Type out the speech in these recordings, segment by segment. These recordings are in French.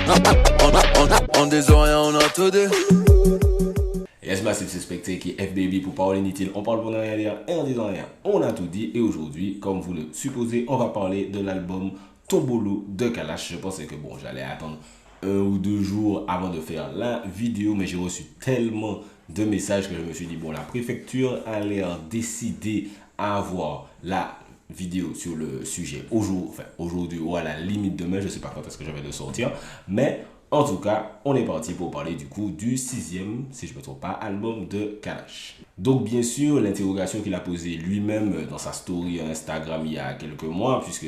On des oreilles, on a tout dit. Yes, massive suspecté qui est FBB pour parler inutile. On parle pour ne rien dire et en disant rien. On a tout dit et aujourd'hui, comme vous le supposez, on va parler de l'album Tombolo de Kalash. Je pensais que bon, j'allais attendre 1 ou 2 jours avant de faire la vidéo, mais j'ai reçu tellement de messages que je me suis dit bon, la préfecture a l'air décidée à avoir la vidéo sur le sujet aujourd'hui ou à la limite demain, je sais pas quand est-ce que je vais le sortir, mais en tout cas, on est parti pour parler du coup du 6e, si je ne me trompe pas, album de Kalash. Donc bien sûr, l'interrogation qu'il a posée lui-même dans sa story Instagram il y a quelques mois, puisque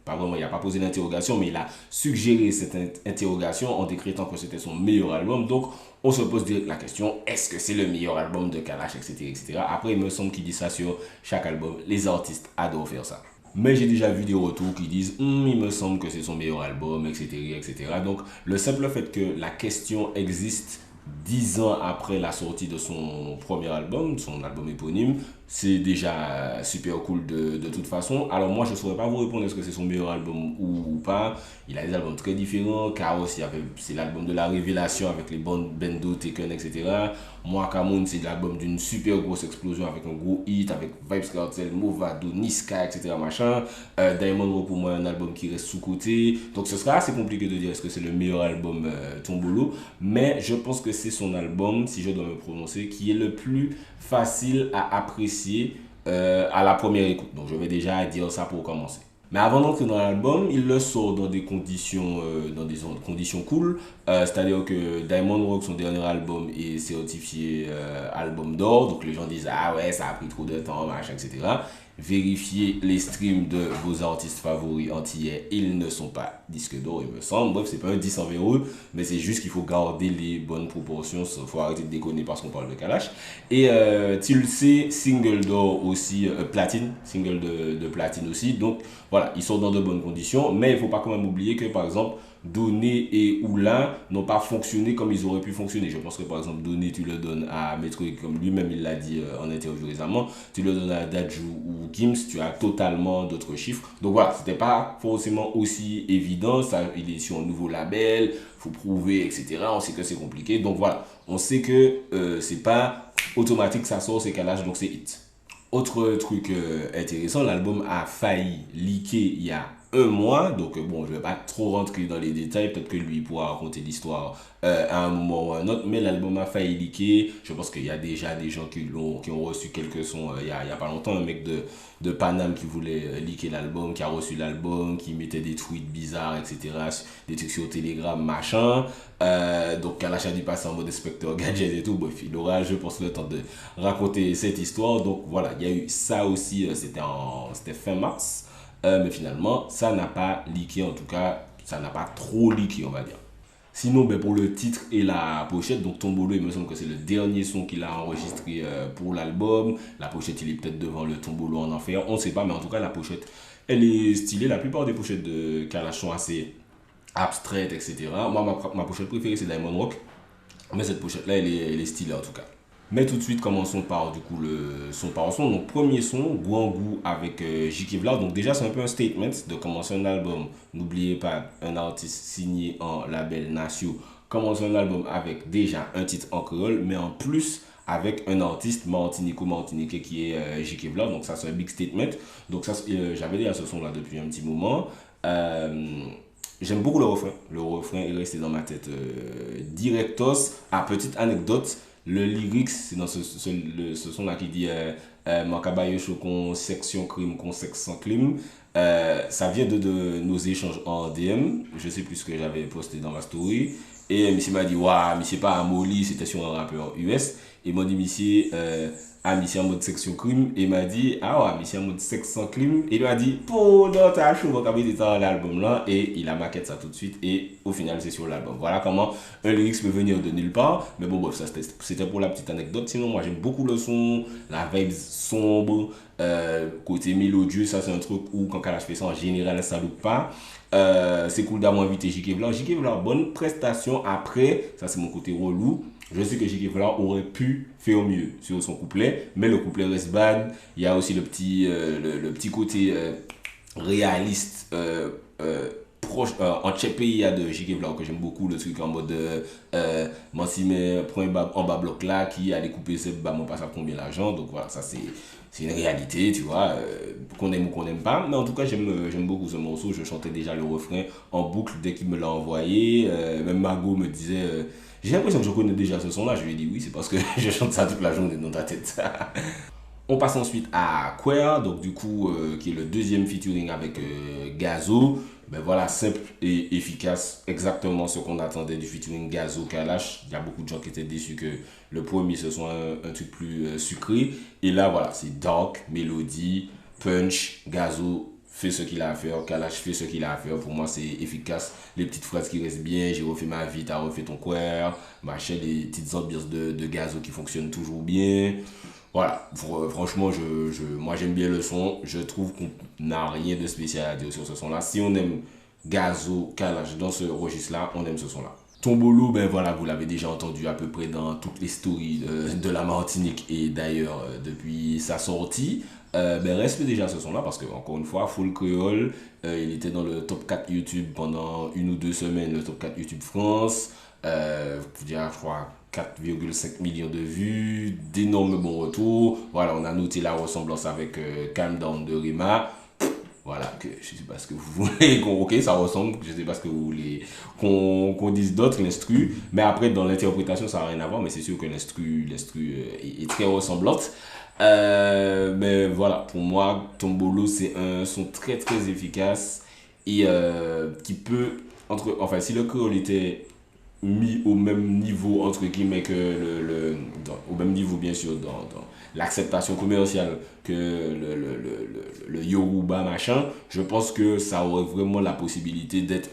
pas vraiment, il n'a pas posé l'interrogation, mais il a suggéré cette interrogation en décrétant que c'était son meilleur album. Donc on se pose direct la question, est-ce que c'est le meilleur album de Kalash, etc., etc. Après, il me semble qu'il dit ça sur chaque album. Les artistes adorent faire ça. Mais j'ai déjà vu des retours qui disent il me semble que c'est son meilleur album, etc., etc. Donc, le simple fait que la question existe 10 ans après la sortie de son premier album, son album éponyme, c'est déjà super cool de toute façon. Alors moi, je ne saurais pas vous répondre est-ce que c'est son meilleur album ou pas. Il a des albums très différents. Chaos, c'est l'album de la révélation avec les bandes Bendo, Taken, etc. Moi, Kamoun, c'est l'album d'une super grosse explosion avec un gros hit, avec Vybz Kartel, Movado, Niska, etc. Machin. Diamond Rock, pour moi, un album qui reste sous-côté. Donc ce sera assez compliqué de dire est-ce que c'est le meilleur album Tombolo. Mais je pense que c'est son album, si je dois me prononcer, qui est le plus facile à apprécier à la première écoute. Donc je vais déjà dire ça pour commencer. Mais avant d'entrer dans l'album, il le sort dans des conditions cool. C'est-à-dire que Diamond Rock, son dernier album, est certifié album d'or. Donc les gens disent ah ouais, ça a pris trop de temps, machin, etc. Vérifiez les streams de vos artistes favoris antillais, ils ne sont pas disques d'or, il me semble. Bref, c'est pas un 10 en verrou, mais c'est juste qu'il faut garder les bonnes proportions. Il faut arrêter de déconner parce qu'on parle de Kalash. Et tu le sais, single d'or aussi, platine, single de platine aussi. Donc voilà, ils sont dans de bonnes conditions, mais il ne faut pas quand même oublier que par exemple, Donné et Oula n'ont pas fonctionné comme ils auraient pu fonctionner. Je pense que par exemple, Donné, tu le donnes à Metro, comme lui-même il l'a dit en interview récemment, tu le donnes à Dadju ou Gims, tu as totalement d'autres chiffres. Donc voilà, c'était pas forcément aussi évident. Ça, il est sur un nouveau label, faut prouver, etc. On sait que c'est compliqué. Donc voilà, on sait que c'est pas automatique, ça sort, c'est Kalash, donc c'est hit. Autre truc intéressant, l'album a failli leaker il y a 1 mois, donc bon, je ne vais pas trop rentrer dans les détails, peut-être que lui pourra raconter l'histoire à un moment ou à un autre, mais l'album a failli leaker. Je pense qu'il y a déjà des gens qui ont reçu quelques sons il y a pas longtemps, un mec de Paname qui voulait leaker l'album, qui a reçu l'album, qui mettait des tweets bizarres, etc., des trucs sur Telegram, machin. Donc Kalash a dû passer en mode inspecteur gadget et tout. Bref, il aura, je pense, le temps de raconter cette histoire. Donc voilà, il y a eu ça aussi, c'était fin mars. Mais finalement, ça n'a pas leaké, en tout cas, ça n'a pas trop leaké, on va dire. Sinon, ben, pour le titre et la pochette, donc Tombolo, il me semble que c'est le dernier son qu'il a enregistré pour l'album. La pochette, il est peut-être devant le Tombolo en enfer, on ne sait pas, mais en tout cas, la pochette, elle est stylée. La plupart des pochettes de Kalash sont assez abstraites, etc. Moi, ma pochette préférée, c'est Diamond Rock, mais cette pochette-là, elle est stylée en tout cas. Mais tout de suite, commençons par du coup le son par son. Donc premier son, Gwangwu avec J.K. Vlad. Donc déjà, c'est un peu un statement de commencer un album. N'oubliez pas, un artiste signé en label Nasio commence un album avec déjà un titre en créole, mais en plus avec un artiste martiniquais qui est J.K. Vlad. Donc ça, c'est un big statement. Donc ça, j'avais déjà ce son-là depuis un petit moment. J'aime beaucoup le refrain. Le refrain est resté dans ma tête directos. Ah, petite anecdote. Le lyrics, c'est dans ce son-là qui dit Makabayo Chokon, section crime, con sexe sans crime. Ça vient de nos échanges en DM. Je sais plus ce que j'avais posté dans ma story. Et monsieur m'a dit, waouh, monsieur pas à Molly, c'était sur un rappeur US. Et m'a dit, monsieur, monsieur en mode section crime. Et il m'a dit, ah ouais, monsieur en mode sexe sans crime. Et il m'a dit, pour notre achat, vous avez été dans l'album là. Et il a maquette ça tout de suite. Et au final, c'est sur l'album. Voilà comment un lyrics peut venir de nulle part. Mais bon, bref, ça c'était pour la petite anecdote. Sinon, moi, j'aime beaucoup le son, la vibe sombre, côté mélodieux. Ça, c'est un truc où, quand Kalash fait ça, en général, ça loupe pas. C'est cool d'avoir invité J.K. Vlad. J.K. Vlad, bonne prestation. Après, ça, c'est mon côté relou. Je sais que J.K. Vlad aurait pu faire mieux sur son couplet, mais le couplet reste bad. Il y a aussi le petit côté réaliste proche, en tchèque pays de JK Vlog que j'aime beaucoup, le truc en mode moi si mais prends en bas bloc là qui a découpé ce bah moi pas ça combien l'argent, donc voilà, ça c'est une réalité, tu vois, qu'on aime ou qu'on n'aime pas, mais en tout cas j'aime beaucoup ce morceau. Je chantais déjà le refrain en boucle dès qu'il me l'a envoyé. Même Margot me disait j'ai l'impression que je connais déjà ce son là. Je lui ai dit oui, c'est parce que je chante ça toute la journée dans ta tête. On passe ensuite à Queer, donc du coup, qui est le deuxième featuring avec Gazo. Ben voilà, simple et efficace, exactement ce qu'on attendait du featuring Gazo Kalash. Il y a beaucoup de gens qui étaient déçus que le premier ce soit un truc plus sucré. Et là, voilà, c'est dark, mélodie, punch, Gazo fait ce qu'il a à faire, Kalash fait ce qu'il a à faire. Pour moi, c'est efficace. Les petites phrases qui restent bien, j'ai refait ma vie, t'as refait ton queer, machin, les petites ambiances de Gazo qui fonctionnent toujours bien. Voilà, franchement, moi j'aime bien le son. Je trouve qu'on n'a rien de spécial à dire sur ce son-là. Si on aime Gazo, Kalash dans ce registre-là, on aime ce son-là. Tombolo, ben voilà, vous l'avez déjà entendu à peu près dans toutes les stories de la Martinique et d'ailleurs depuis sa sortie. Ben respect déjà ce son-là parce que, encore une fois, Full Creole, il était dans le top 4 YouTube pendant 1 ou 2 semaines, le top 4 YouTube France. Vous dire, je crois, 4,5 millions de vues, d'énormes bons retours. Voilà, on a noté la ressemblance avec Calm Down de Rima. Voilà, que je sais pas ce que vous voulez, ok, ça ressemble, je sais pas ce que vous voulez qu'on dise d'autre, l'instru, mais après dans l'interprétation ça n'a rien à voir, mais c'est sûr que l'instru est très ressemblante. Mais voilà, pour moi, Tombolo c'est un son très très efficace et qui peut, enfin si le créole était mis au même niveau entre guillemets que au même niveau bien sûr dans l'acceptation commerciale que le Yoruba machin, je pense que ça aurait vraiment la possibilité d'être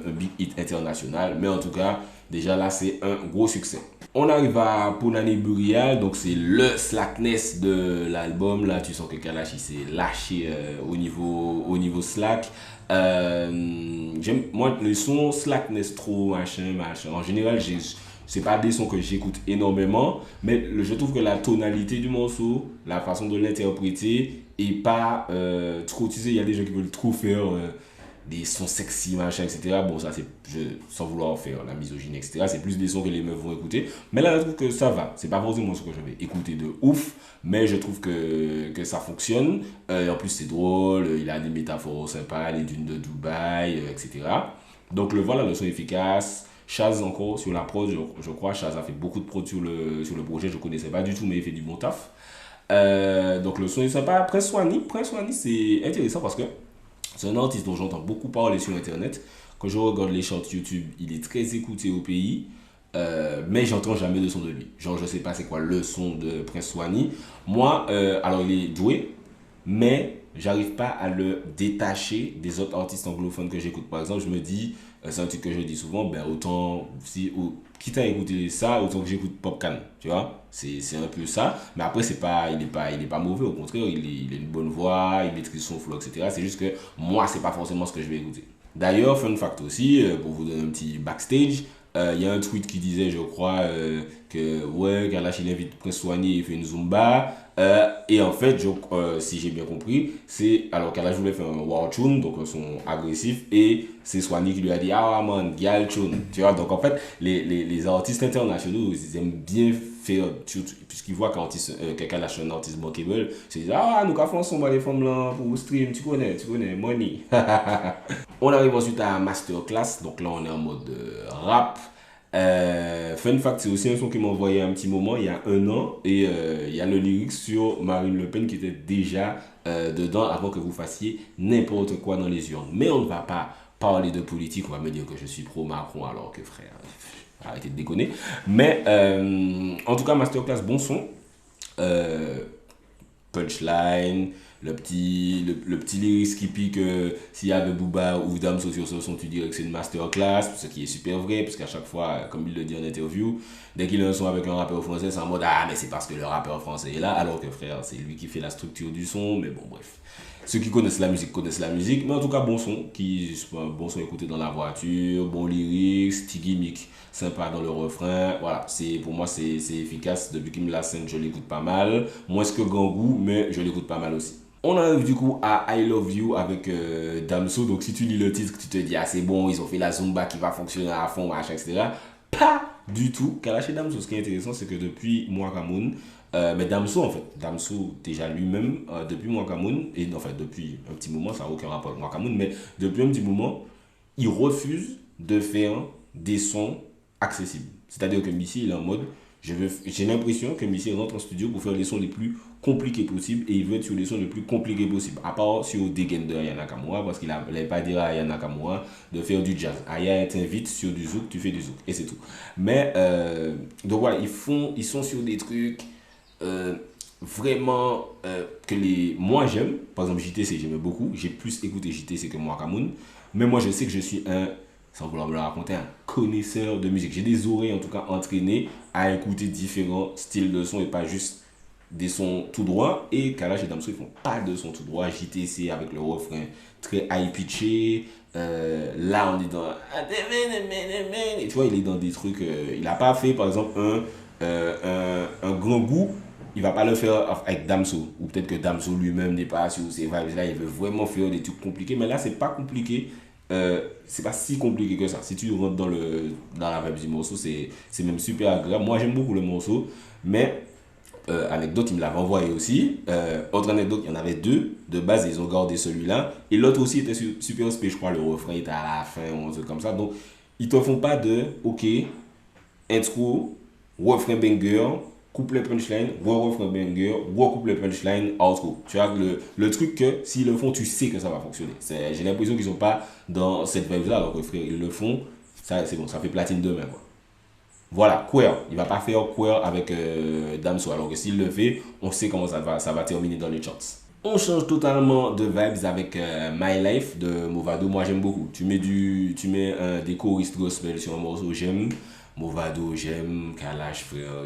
un big hit international, mais en tout cas déjà là c'est un gros succès. On arrive à Punani Burial, donc c'est le slackness de l'album. Là, tu sens que Kalash il s'est lâché au niveau slack. J'aime, moi, le son slackness trop, machin. En général, c'est pas des sons que j'écoute énormément, mais je trouve que la tonalité du morceau, la façon de l'interpréter, est pas trop. Tu sais, il y a des gens qui veulent trop faire des sons sexy, machin, etc. Bon, ça, sans vouloir faire la misogynie, etc. C'est plus des sons que les meufs vont écouter. Mais là, je trouve que ça va. C'est pas forcément ce que je vais écouter de ouf, mais je trouve que ça fonctionne. En plus, c'est drôle. Il a des métaphores sympas, les dunes de Dubaï, etc. Donc, voilà, le son efficace. Chaz encore sur la prod, je crois. Chaz a fait beaucoup de prod sur le projet. Je connaissais pas du tout, mais il fait du bon taf. Donc, le son est sympa. Prince Wani, c'est intéressant parce que c'est un artiste dont j'entends beaucoup parler sur internet. Quand je regarde les shorts YouTube, il est très écouté au pays. Mais j'entends jamais de son de lui. Genre, je sais pas c'est quoi le son de Prince Wani. Moi, alors il est doué, mais j'arrive pas à le détacher des autres artistes anglophones que j'écoute. Par exemple, je me dis, c'est un truc que je dis souvent, ben autant, quitte à écouter ça, autant que j'écoute Popcan, tu vois. C'est un peu ça. Mais après, il est pas mauvais, au contraire, il a une bonne voix, il maîtrise son flow, etc. C'est juste que moi, c'est pas forcément ce que je vais écouter. D'ailleurs, fun fact aussi, pour vous donner un petit backstage, il y a un tweet qui disait, je crois, que ouais, Kalash il invite Prince Wani, il fait une Zumba. Et en fait, si j'ai bien compris, c'est alors Kalash voulait faire un war tune, donc un son agressif, et c'est Swani qui lui a dit ah man, gal tune, tu vois. Donc en fait, les artistes internationaux, ils aiment bien faire, puisqu'ils voient que Kalash est un artiste bankable, ils disent ah nous avons fait les femmes là pour stream, tu connais, money. On arrive ensuite à Masterclass, donc là on est en mode rap. Fun fact, c'est aussi un son qui m'a envoyé un petit moment il y a 1 an et il y a le lyric sur Marine Le Pen qui était déjà dedans avant que vous fassiez n'importe quoi dans les urnes. Mais on ne va pas parler de politique, on va me dire que je suis pro-Macron alors que frère, arrêtez de déconner. Mais en tout cas, Masterclass, bon son. Punchline, le petit lyrics qui pique, s'il y avait Booba ou Damso sur ce son, tu dirais que c'est une masterclass, ce qui est super vrai, parce qu'à chaque fois, comme il le dit en interview, dès qu'il a un son avec un rappeur français, c'est en mode ah mais c'est parce que le rappeur français est là, alors que frère, c'est lui qui fait la structure du son, mais bon bref. Ceux qui connaissent la musique, mais en tout cas bon son écouté dans la voiture, bon lyrics, petit gimmick sympa dans le refrain, voilà, pour moi c'est efficace, depuis qu'il me la scène je l'écoute pas mal, moins que Gangou, mais je l'écoute pas mal aussi. On arrive du coup à I Love You avec Damso. Donc si tu lis le titre, tu te dis ah c'est bon, ils ont fait la Zumba qui va fonctionner à fond, machin, etc. Pas du tout. Kalash et Damso, ce qui est intéressant, c'est que depuis Mwakamoon, mais Damso en fait, Damso déjà lui-même, depuis Mwakamoon, et enfin depuis un petit moment, ça n'a aucun rapport avec Mwakamoon, mais depuis un petit moment, il refuse de faire des sons accessibles. C'est-à-dire que Missy, il est en mode, j'ai l'impression que Missy rentre en studio pour faire les sons les plus compliqués possibles et il veut être sur les sons les plus compliqués possibles. À part sur Degen de Aya Nakamura, parce qu'il n'avait pas dit à Aya Nakamura de faire du jazz. Aya t'invite sur du zouk, tu fais du zouk et c'est tout. Mais, donc voilà, ils sont sur des trucs vraiment moi j'aime. Par exemple, JTC, j'aimais beaucoup. J'ai plus écouté JTC que Mwakamoon. Mais moi, je sais que je suis sans vouloir me le raconter, un connaisseur de musique. J'ai des oreilles en tout cas entraînées à écouter différents styles de sons et pas juste des sons tout droit. Et Kalash et Damso, ils font pas de sons tout droit. JTC avec le refrain très high pitché. Là, on est dans. Et tu vois, il est dans des trucs. Il a pas fait par exemple un grand goût. Il va pas le faire avec Damso. Ou peut-être que Damso lui-même n'est pas sur ces vibes là. Il veut vraiment faire des trucs compliqués. Mais là, c'est pas compliqué. C'est pas si compliqué que ça. Si tu rentres dans la vibe du morceau, c'est même super agréable. Moi, j'aime beaucoup le morceau. Mais, anecdote, il me l'avait envoyé aussi. Autre anecdote, il y en avait deux. De base, ils ont gardé celui-là. Et l'autre aussi était super spé. Je crois le refrain était à la fin ou un truc comme ça. Donc, ils te font pas de, ok, intro, refrain banger, couplet punchline, refrain banger, couplet punchline, outro. Tu vois, le truc que s'ils le font, tu sais que ça va fonctionner. J'ai l'impression qu'ils sont pas dans cette vibe-là, alors que frère, ils le font, ça c'est bon, ça fait platine demain, quoi. Voilà, Queer. Il va pas faire Queer avec Damso, alors que s'il le fait, on sait comment ça va terminer dans les charts. On change totalement de vibes avec My Life de Movado. Moi, j'aime beaucoup. Tu mets des choristes gospel sur un morceau, j'aime. Movado, j'aime. Kalash, frère,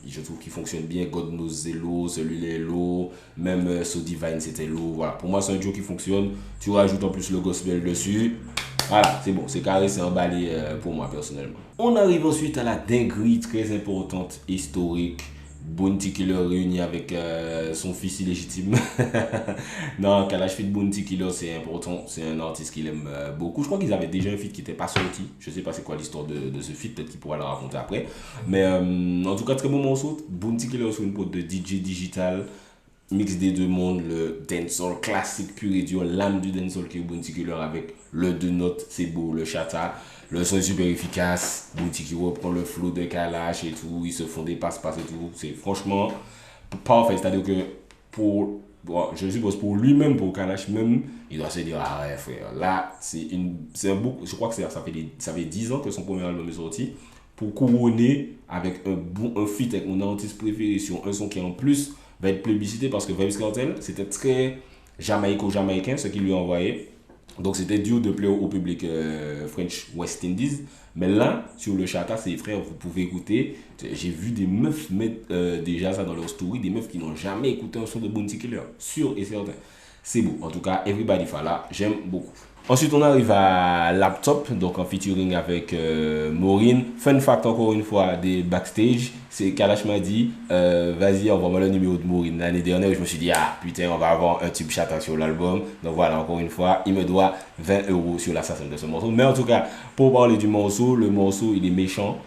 je trouve qu'il fonctionne bien. God Knows, c'est low. Celui-là est low. Même So Divine, c'était low. Voilà. Pour moi, c'est un duo qui fonctionne. Tu rajoutes en plus le gospel dessus. Voilà, c'est bon. C'est carré, c'est emballé pour moi, personnellement. On arrive ensuite à la dinguerie très importante, historique. Bounty Killer réuni avec son fils illégitime. Non, Kalash feat Bounty Killer, c'est important. C'est un artiste qu'il aime beaucoup. Je crois qu'ils avaient déjà un feat qui n'était pas sorti. Je sais pas c'est quoi l'histoire de ce feat. Peut-être qu'il pourra le raconter après. Mais en tout cas, très bon morceau. Bounty Killer sur une pote de DJ digital. Mix des deux mondes, le dancehall classique pur et dur, l'âme du dancehall qui est Bounty Killer avec le deux notes, c'est beau, le chata. Le son est super efficace. Bounty qui reprend le flow de Kalash et tout. Ils se font des passes-passes et tout. C'est franchement parfait. C'est-à-dire que je suppose pour lui-même, pour Kalash même, il doit se dire, ah ouais frère, là, c'est un beau. Je crois que ça fait 10 ans que son premier album est sorti. Pour couronner avec un feat avec mon artiste préféré sur un son qui en plus va être plébiscité parce que Vybz Kartel, c'était très jamaïco-jamaïcain ce qu'il lui a envoyé. Donc c'était dur de plaire au public French West Indies. Mais là, sur le chata, c'est frère, vous pouvez écouter. J'ai vu des meufs mettre déjà ça dans leur story, des meufs qui n'ont jamais écouté un son de Bounty Killer. Sûr et certain. C'est beau. En tout cas, Everybody Fala, j'aime beaucoup. Ensuite, on arrive à Laptop, donc en featuring avec Maureen. Fun fact, encore une fois, des backstage. C'est Kalash m'a dit, vas-y, envoie-moi le numéro de Maureen. L'année dernière, je me suis dit, ah putain, on va avoir un tube chata sur l'album. Donc voilà, encore une fois, il me doit 20 € sur l'assassin de ce morceau. Mais en tout cas, pour parler du morceau, le morceau, il est méchant.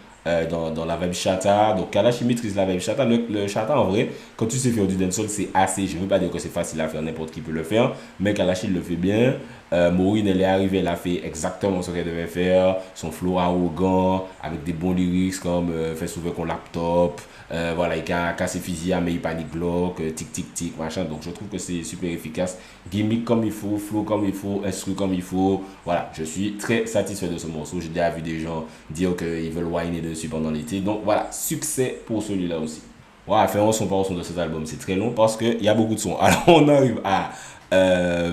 Dans la vibe chata. Donc Kalash il maîtrise la vibe chata. Le chata en vrai, quand tu sais faire du dancehall, c'est assez. Je ne veux pas dire que c'est facile à faire, n'importe qui peut le faire. Mais Kalash il le fait bien. Maureen elle est arrivée, elle a fait exactement ce qu'elle devait faire. Son flow arrogant, avec des bons lyrics comme fait souvent qu'on laptop. Voilà, il a cassé fusil, mais il panique bloc, tic tic tic, machin. Donc je trouve que c'est super efficace. Gimmick comme il faut, flow comme il faut, instru comme il faut. Voilà, je suis très satisfait de ce morceau. J'ai déjà vu des gens dire qu'ils veulent whiner dessus pendant l'été. Donc voilà, succès pour celui-là aussi. Voilà, faire un son par son de cet album, c'est très long parce qu'il y a beaucoup de sons. Alors on arrive à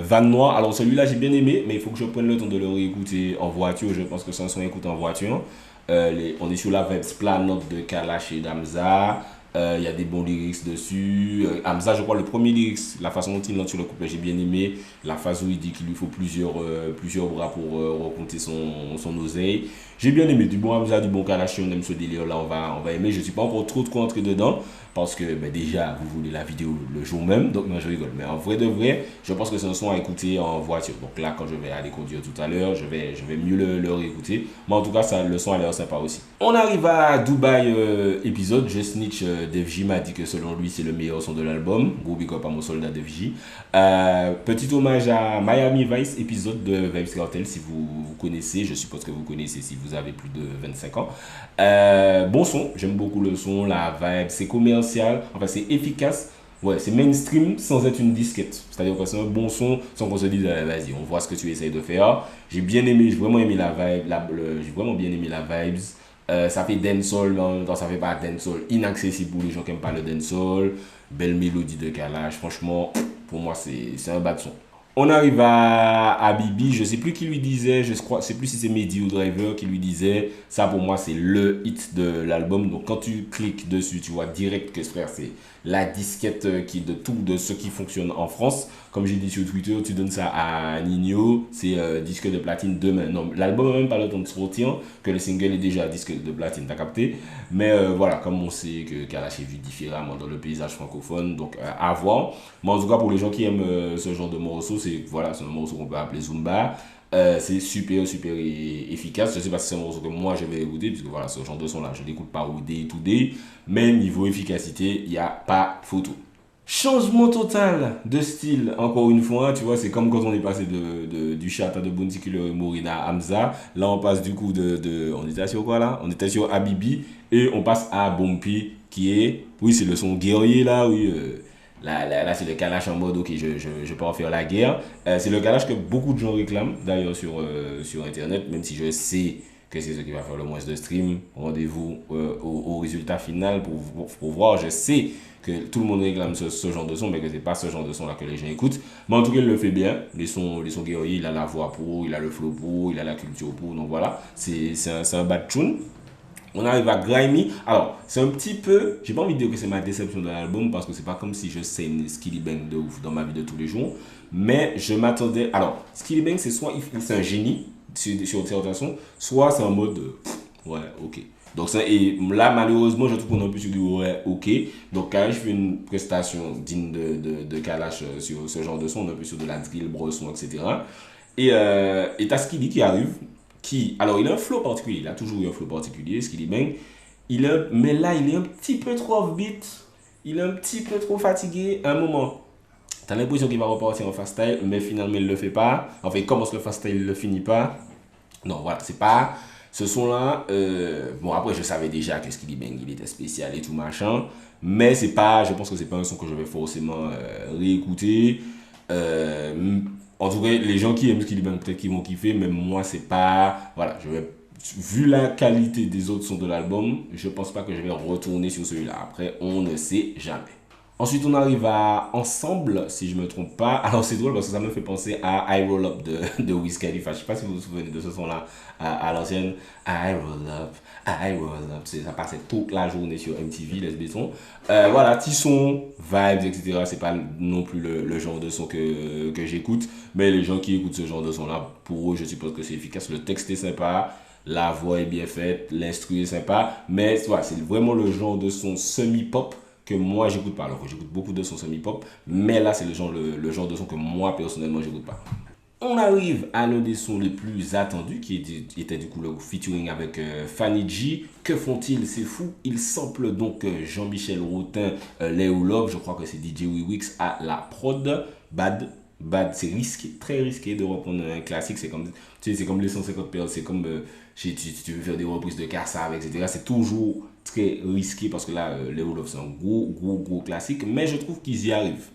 Van Noir. Alors celui-là j'ai bien aimé, mais il faut que je prenne le temps de le réécouter en voiture. Je pense que c'est un son écouté en voiture. On est sur la vibe Planote de Kalash et Damza. Il y a des bons lyrics dessus. Hamza, je crois, le premier lyrics, la façon dont il lance sur le couplet, j'ai bien aimé. La phase où il dit qu'il lui faut plusieurs bras pour recompter son oseille. J'ai bien aimé. Du bon Hamza, du bon Kalash, on aime ce délire-là, on va aimer. Je ne suis pas encore trop entré dedans parce que déjà, vous voulez la vidéo le jour même, donc moi je rigole. Mais en vrai de vrai, je pense que c'est un son à écouter en voiture. Donc là, quand je vais aller conduire tout à l'heure, je vais mieux le réécouter. Mais en tout cas, le son a l'air sympa aussi. On arrive à Dubaï épisode. Je snitch, Def J m'a dit que selon lui, c'est le meilleur son de l'album. Gros big up à mon soldat Def J. Petit hommage à Miami Vice épisode de Vybz Kartel, si vous connaissez. Je suppose que vous connaissez si vous avez plus de 25 ans. Bon son, j'aime beaucoup le son, la vibe, c'est commercial, enfin c'est efficace. Ouais, c'est mainstream sans être une disquette. C'est-à-dire que c'est un bon son sans qu'on se dise vas-y, on voit ce que tu essayes de faire. J'ai vraiment aimé la vibe, j'ai vraiment bien aimé la vibes. Ça fait dancehall, mais en même temps ça fait pas dancehall inaccessible pour les gens qui n'aiment pas le dancehall. Belle mélodie de Kalash, franchement, pour moi c'est un bas de son. On arrive à Bibi, je sais plus qui lui disait, je sais plus si c'est Mehdi ou Driver qui lui disait, ça pour moi c'est le hit de l'album. Donc quand tu cliques dessus, tu vois direct que frère c'est la disquette de ce qui fonctionne en France. Comme j'ai dit sur Twitter, tu donnes ça à Nino, c'est disque de platine demain. Non, l'album n'a même pas le temps de sortir, que le single est déjà disque de platine, t'as capté. Mais voilà, comme on sait que Kalash est vu différemment dans le paysage francophone, donc à voir. Mais en tout cas, pour les gens qui aiment ce genre de morceau, c'est un morceau qu'on peut appeler Zumba. C'est super efficace. Je sais pas si c'est un morceau que moi je vais écouter, puisque voilà, ce genre de son là, je l'écoute pas au day to day. Mais niveau efficacité, il n'y a pas photo. Changement total de style, encore une fois, tu vois, c'est comme quand on est passé du Chata de Bounty Killer et Morina à Hamza. Là, on passe du coup on était sur quoi là? On était sur Habibi et on passe à Bumpy qui est, oui, c'est le son guerrier là, oui. Là, c'est le Kalash en mode, ok, je peux en faire la guerre. C'est le Kalash que beaucoup de gens réclament, d'ailleurs, sur Internet, même si je sais que c'est ce qui va faire le moins de stream. Rendez-vous au résultat final pour voir. Je sais que tout le monde réclame ce genre de son, mais que c'est pas ce genre de son là que les gens écoutent. Mais en tout cas, il le fait bien. Les sons guerriers, il a la voix pour, il a le flow pour, il a la culture pour. Donc voilà, c'est un bad tune. On arrive à Grimy. Alors, c'est un petit peu, j'ai pas envie de dire que c'est ma déception de l'album parce que c'est pas comme si je saigne Skillibeng de ouf dans ma vie de tous les jours. Mais je m'attendais. Alors, Skillibeng, c'est soit c'est un génie sur certains sons, soit c'est en mode ouais, ok. Donc, et là, malheureusement, je trouve qu'on a plus sur du ouais, ok. Donc, Kalash fait une prestation digne de Kalash sur ce genre de son, on a plus sur de la drill, bresson, etc. Et t'as Skilly qui arrive. Alors il a un flow particulier, il a toujours eu un flow particulier, Skillibeng Bang. Mais là, il est un petit peu trop off-beat, il est un petit peu trop fatigué. À un moment, t'as l'impression qu'il va repartir en fast style, mais finalement il le fait pas. Enfin, il commence le fast style, il le finit pas. Non, voilà, c'est pas ce son-là. Bon, après, je savais déjà que Skillibeng Bang, il était spécial et tout machin, mais c'est pas, je pense que c'est pas un son que je vais forcément réécouter. En tout cas, les gens qui aiment Skillibeng peut-être qu'ils vont kiffer, mais moi, c'est pas. Voilà, vu la qualité des autres sons de l'album, je pense pas que je vais retourner sur celui-là. Après, on ne sait jamais. Ensuite, on arrive à Ensemble, si je me trompe pas. Alors, c'est drôle parce que ça me fait penser à I Roll Up de Wiz Khalifa. Je sais pas si vous vous souvenez de ce son-là à l'ancienne. I Roll Up. Ça passait toute la journée sur MTV, les bétons. Voilà, petits sons, vibes, etc. C'est pas non plus le genre de son que j'écoute. Mais les gens qui écoutent ce genre de son-là, pour eux, je suppose que c'est efficace. Le texte est sympa. La voix est bien faite. L'instru est sympa. Mais voilà, c'est vraiment le genre de son semi-pop que moi j'écoute pas. Alors que j'écoute beaucoup de sons semi-pop, mais là c'est le genre de son que moi personnellement j'écoute pas. On arrive à l'un des sons les plus attendus qui était du coup le featuring avec Fanny G. Que font-ils? C'est fou. Ils samplent donc Jean-Michel Rotin, Léo Love. Je crois que c'est DJ Wewix à la prod. Bad, c'est risqué, très risqué de reprendre un classique. C'est comme, c'est comme les 150 périodes, c'est comme si tu veux faire des reprises de Kassav, etc. C'est toujours très risqué parce que là, Léo Love c'est un gros classique, mais je trouve qu'ils y arrivent.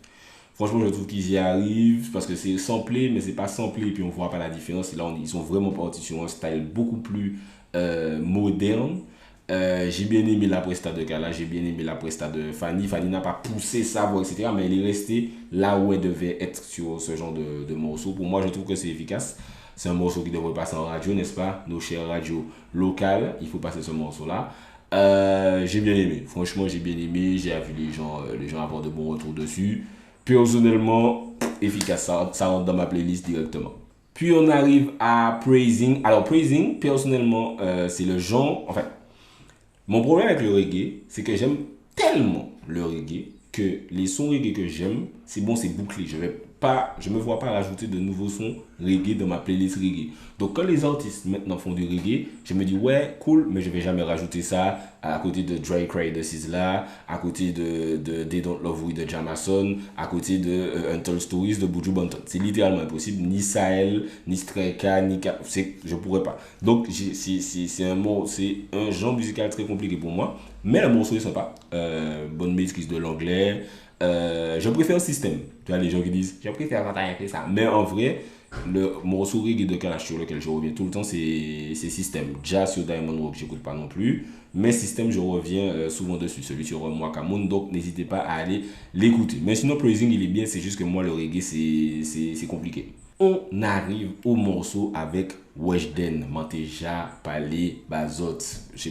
Franchement, je trouve qu'ils y arrivent parce que c'est samplé, mais c'est pas samplé et puis on voit pas la différence. Là, ils sont vraiment partis sur un style beaucoup plus moderne. J'ai bien aimé la presta de Kala, j'ai bien aimé la presta de Fanny. Fanny n'a pas poussé sa voix, etc. Mais elle est restée là où elle devait être sur ce genre de morceau. Pour moi, je trouve que c'est efficace. C'est un morceau qui devrait passer en radio, n'est-ce pas? Nos chères radios locales, il faut passer ce morceau-là. J'ai bien aimé. Franchement, j'ai bien aimé. J'ai vu les gens avoir de bons retours dessus. Personnellement, efficace. Ça rentre dans ma playlist directement. Puis on arrive à Praising. Alors, Praising, personnellement, c'est le genre. Enfin, mon problème avec le reggae, c'est que j'aime tellement le reggae que les sons reggae que j'aime, c'est bon, c'est bouclé. Je me vois pas rajouter de nouveaux sons reggae dans ma playlist reggae. Donc quand les artistes maintenant font du reggae, je me dis ouais, cool, mais je vais jamais rajouter ça à côté de Dry Cry de Sizzla, à côté de They Don't Love We de Jamason, à côté de Untold Stories de Buju Banton. C'est littéralement impossible. Ni Sahel, ni Streka, ni Cap, je pourrais pas. Donc c'est un genre musical très compliqué pour moi. Mais le morceau est sympa. Bonne maîtrise de l'anglais. Je préfère System. Tu vois, les gens qui disent je préfère quand t'as écrit ça. Mais en vrai, le morceau reggae de Kalash sur lequel je reviens tout le temps, c'est System. Jazz sur Diamond Rock, j'écoute pas non plus. Mais System, je reviens souvent dessus. Celui sur Moi Kamoun. Donc, n'hésitez pas à aller l'écouter. Mais sinon, Praising, il est bien. C'est juste que moi, le reggae, c'est compliqué. On arrive au morceau avec Weshden, Manteja, Palais, Bazot.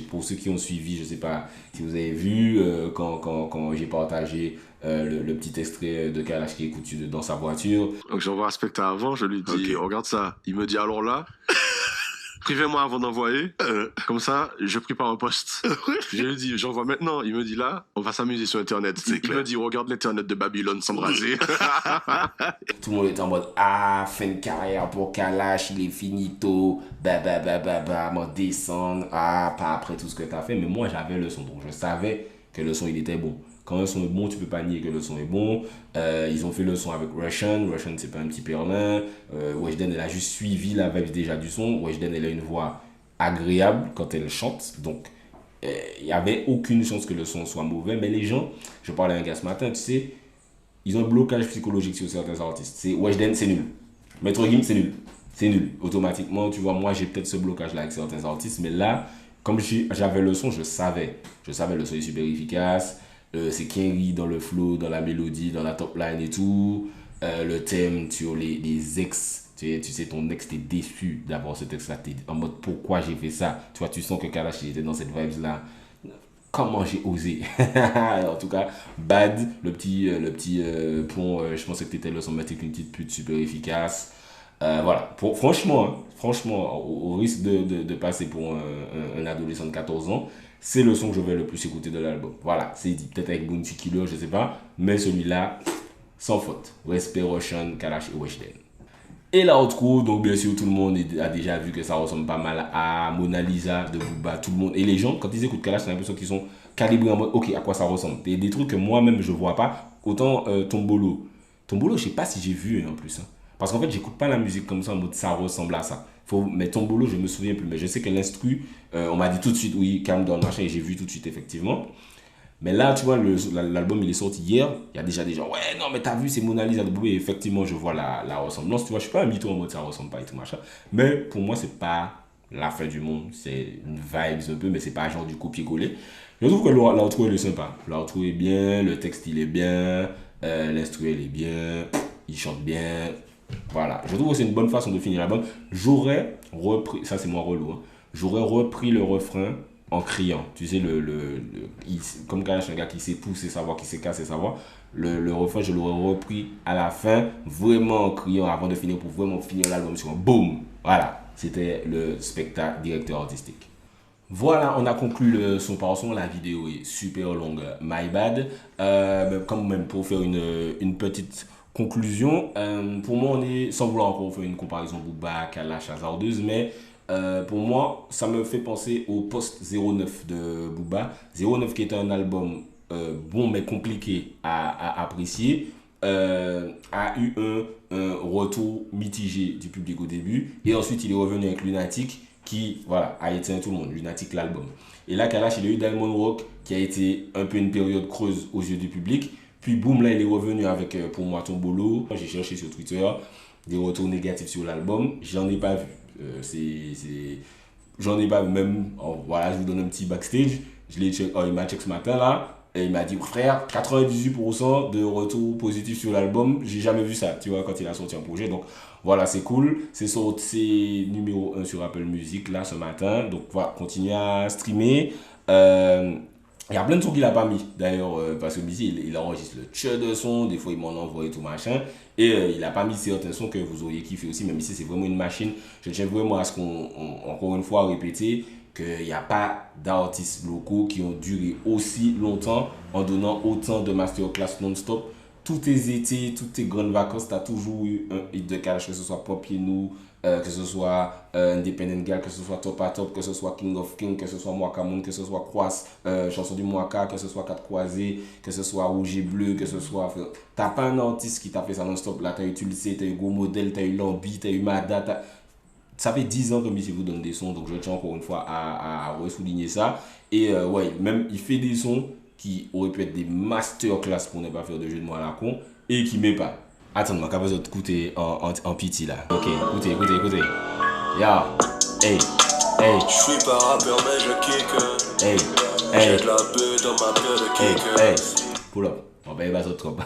Pour ceux qui ont suivi, je ne sais pas si vous avez vu quand j'ai partagé le petit extrait de Kalash qui écoute dans sa voiture. Donc j'envoie un spectacle avant, je lui dis, regarde ça. Il me dit alors là, privez-moi avant d'envoyer. Comme ça, je prépare un poste. Je lui dis, j'envoie maintenant. Il me dit là, on va s'amuser sur Internet. Il me dit, regarde l'Internet de Babylone s'embraser. Tout le monde est en mode fin de carrière pour Kalash, il est finito, m'en descendre, pas après tout ce que tu as fait. Mais moi, j'avais le son, donc je savais que le son, il était bon. Quand un son est bon, tu peux pas nier que le son est bon. Ils ont fait le son avec Russian. Russian, c'est pas un petit perlin. Weshden, elle a juste suivi la vibe déjà du son. Weshden, elle a une voix agréable quand elle chante. Donc, il n'y avait aucune chance que le son soit mauvais. Mais les gens, je parlais à un gars ce matin, tu sais, ils ont un blocage psychologique sur certains artistes. Weshden, c'est nul. Maître Gims, c'est nul. C'est nul. Automatiquement, tu vois, moi, j'ai peut-être ce blocage-là avec certains artistes. Mais là, comme j'avais le son, je savais. Je savais le son est super efficace. C'est Kenry dans le flow, dans la mélodie, dans la top line et tout. Le thème sur les ex. Tu sais, ton ex, t'es déçu d'avoir ce texte-là. T'es en mode pourquoi j'ai fait ça. Tu vois, tu sens que Kalash était dans cette vibe-là. Comment j'ai osé. En tout cas, Bad, le petit pont, je pensais que t'étais le son avec une petite pute super efficace. Voilà, franchement, au risque de passer pour un adolescent de 14 ans, c'est le son que je vais le plus écouter de l'album. Voilà, c'est dit, peut-être avec Bounty Killer, je sais pas, mais celui-là, sans faute. Respect Roshan, Kalash et Weshden. Et la retrouve, donc bien sûr, tout le monde a déjà vu que ça ressemble pas mal à Mona Lisa de Booba, tout le monde. Et les gens, quand ils écoutent Kalash, j'ai l'impression qu'ils sont calibrés en mode, ok, à quoi ça ressemble. Des trucs que moi-même, je vois pas. Autant Tombolo. Tombolo, je sais pas si j'ai vu en plus. Hein. Parce qu'en fait, j'écoute pas la musique comme ça en mode ça ressemble à ça. Mais Tombolo, je me souviens plus. Mais je sais que l'instru, on m'a dit tout de suite, oui, calme down, machin, et j'ai vu tout de suite, effectivement. Mais là, tu vois, l'album, il est sorti hier. Il y a déjà des gens, ouais, non, mais t'as vu, c'est Mona Lisa de Bobé. Effectivement, je vois la ressemblance. Tu vois, je suis pas un mytho en mode ça ressemble pas et tout, machin. Mais pour moi, c'est pas la fin du monde. C'est une vibe un peu, mais c'est pas genre du copier-coller. Je trouve que l'outro, il est sympa. L'outro est bien, le texte, il est bien, l'instru, il est bien, il chante bien. Voilà, je trouve que c'est une bonne façon de finir l'album. J'aurais repris, ça c'est moi relou, hein. J'aurais repris le refrain en criant. Tu sais, comme Kalash, un gars qui sait pousser sa voix, qui sait casser sa voix, le refrain, je l'aurais repris à la fin, vraiment en criant avant de finir, pour vraiment finir l'album sur un boom. Voilà, c'était le spectacle directeur artistique. Voilà, on a conclu le son par son. La vidéo est super longue, my bad. Mais quand même, pour faire une petite conclusion, pour moi, sans vouloir encore faire une comparaison Booba, Kalash, hasardeuse, mais pour moi, ça me fait penser au Post 09 de Booba. 09 qui était un album bon mais compliqué à apprécier. A eu un retour mitigé du public au début. Et ensuite, il est revenu avec Lunatic qui, voilà, a éteint tout le monde. Lunatic, l'album. Et là, Kalash, il a eu Diamond Rock qui a été un peu une période creuse aux yeux du public. Puis, boum, là, il est revenu avec, pour moi, Tombolo. J'ai cherché sur Twitter des retours négatifs sur l'album. J'en ai pas vu. J'en ai pas vu. Même, voilà, je vous donne un petit backstage. Il m'a check ce matin, là. Et il m'a dit, frère, 98% de retours positifs sur l'album, j'ai jamais vu ça, tu vois, quand il a sorti un projet. Donc voilà, c'est cool. C'est numéro 1 sur Apple Music, là, ce matin. Donc voilà, continuez à streamer, Il y a plein de sons qu'il a pas mis, d'ailleurs, parce que Missy, il enregistre le tchè de son, des fois il m'en envoie et tout machin, et il a pas mis certains sons que vous auriez kiffé aussi, même ici c'est vraiment une machine. Je tiens vraiment à ce qu'on, encore une fois, répéter qu'il n'y a pas d'artistes locaux qui ont duré aussi longtemps en donnant autant de masterclass non-stop. Tous tes étés, toutes tes grandes vacances, tu as toujours eu un hit de Kalash, que ce soit Pop You, que ce soit Independent Girl, que ce soit Top à Top, que ce soit King of King, que ce soit Mwaka Moun, que ce soit Croise, Chanson du Mwaka, que ce soit 4 Croisés, que ce soit Rouge et Bleu, que ce soit... T'as pas un artiste qui t'a fait ça non-stop là. T'as eu Tulsi, t'as eu Go Model, t'as eu Lambi, t'as eu Mada, ça fait 10 ans que Missy vous donne des sons, donc je tiens encore une fois à souligner ça. Et ouais, même il fait des sons qui auraient pu être des masterclass pour ne pas faire de jeu de mots à la con, et qui met pas. Attends-moi, qu'à besoin de écouter en pitié là. Ok, écoutez. Ya, hey. Je suis pas rappeur mais je kick. Hey. J'ai de la beuh dans ma paire de kick. Hey. Pull up. On va y passer trop.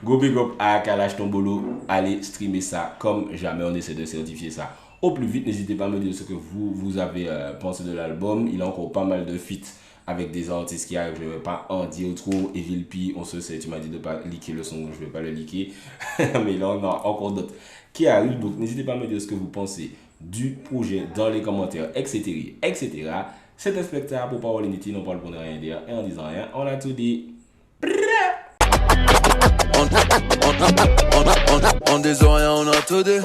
Go big up à Kalash Tombolo. Allez streamer ça comme jamais. On essaie de certifier ça au plus vite. N'hésitez pas à me dire ce que vous avez pensé de l'album. Il a encore pas mal de feats avec des artistes qui arrivent. Je ne vais pas en dire trop. Evil P, on se sait. Tu m'as dit de ne pas liker le son. Je ne vais pas le liker. Mais là, on a encore d'autres qui arrivent. Donc, n'hésitez pas à me dire ce que vous pensez du projet dans les commentaires, etc. Cet inspecteur pour Parole Inutile, on parle pour ne rien dire. Et en disant rien, on a tout dit. On disant rien, on a tout dit.